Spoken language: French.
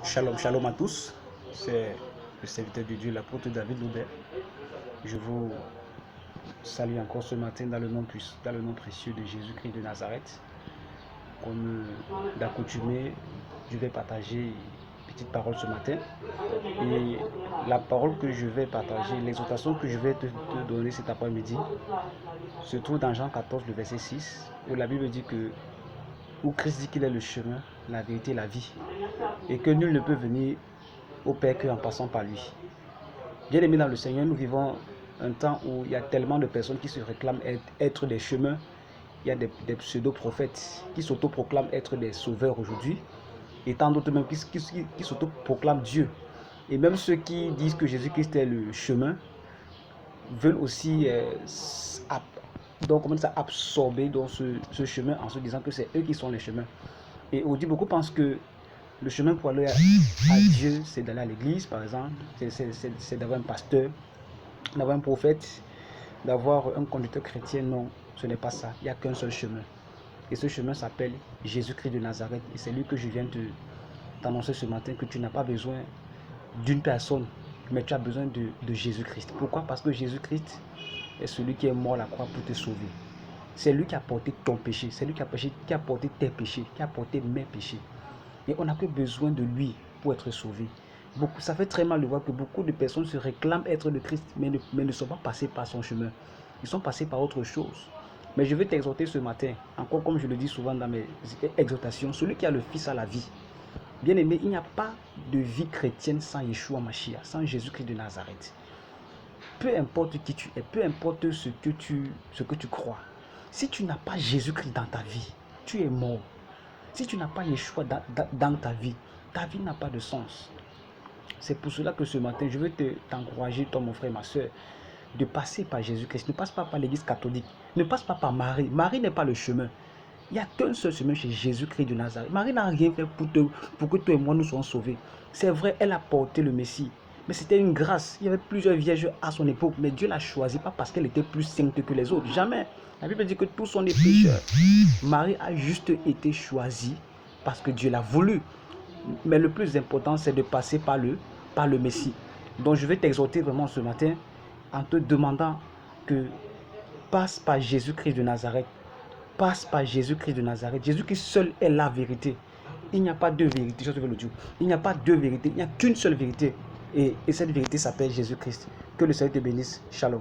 Shalom, shalom à tous. C'est le serviteur de Dieu, l'apôtre David Loubet. Je vous salue encore ce matin dans le nom précieux de Jésus-Christ de Nazareth. Comme d'accoutumé, je vais partager une petite parole ce matin. Et la parole que je vais partager, l'exhortation que je vais te donner cet après-midi, se trouve dans Jean 14, le verset 6, où la Bible dit que, où Christ dit qu'il est le chemin, la vérité et la vie, et que nul ne peut venir au Père qu'en passant par lui. Bien aimé dans le Seigneur, nous vivons un temps où il y a tellement de personnes qui se réclament être des chemins. Il y a des pseudo-prophètes qui s'autoproclament être des sauveurs aujourd'hui, et tant d'autres même qui s'autoproclament Dieu. Et même ceux qui disent que Jésus-Christ est le chemin veulent aussi absorber dans ce chemin en se disant que c'est eux qui sont les chemins. Et on dit, beaucoup pensent que le chemin pour aller à Dieu, c'est d'aller à l'église, par exemple, c'est d'avoir un pasteur, d'avoir un prophète, d'avoir un conducteur chrétien. Non, ce n'est pas ça. Il n'y a qu'un seul chemin. Et ce chemin s'appelle Jésus-Christ de Nazareth. Et c'est lui que je viens t'annoncer ce matin, que tu n'as pas besoin d'une personne, mais tu as besoin de Jésus-Christ. Pourquoi? Parce que Jésus-Christ est celui qui est mort à la croix pour te sauver. C'est lui qui a porté ton péché, c'est lui qui a porté tes péchés, qui a porté mes péchés. Et on n'a que besoin de lui pour être sauvé. Ça fait très mal de voir que beaucoup de personnes se réclament être le Christ, mais ne sont pas passés par son chemin. Ils sont passés par autre chose. Mais je veux t'exhorter ce matin, encore comme je le dis souvent dans mes exhortations, celui qui a le Fils a la vie. Bien aimé, il n'y a pas de vie chrétienne sans Yeshua Mashiach, sans Jésus-Christ de Nazareth. Peu importe qui tu es, peu importe ce que tu crois, si tu n'as pas Jésus-Christ dans ta vie, tu es mort. Si tu n'as pas Yeshua dans ta vie n'a pas de sens. C'est pour cela que ce matin, je veux t'encourager, toi mon frère, ma soeur, de passer par Jésus-Christ. Ne passe pas par l'église catholique. Ne passe pas par Marie. Marie n'est pas le chemin. Il n'y a qu'un seul chemin chez Jésus-Christ de Nazareth. Marie n'a rien fait pour que toi et moi nous soyons sauvés. C'est vrai, elle a porté le Messie. Mais c'était une grâce. Il y avait plusieurs vierges à son époque. Mais Dieu l'a choisie pas parce qu'elle était plus sainte que les autres. Jamais. La Bible dit que tous sont des pécheurs. Marie a juste été choisie parce que Dieu l'a voulu. Mais le plus important, c'est de passer par le Messie. Donc je vais t'exhorter vraiment ce matin en te demandant que passe par Jésus-Christ de Nazareth. Passe par Jésus-Christ de Nazareth. Jésus-Christ seul est la vérité. Il n'y a pas deux vérités. Je te veux le dire. Il n'y a pas deux vérités. Il n'y a qu'une seule vérité. Et cette vérité s'appelle Jésus-Christ. Que le Seigneur te bénisse. Shalom.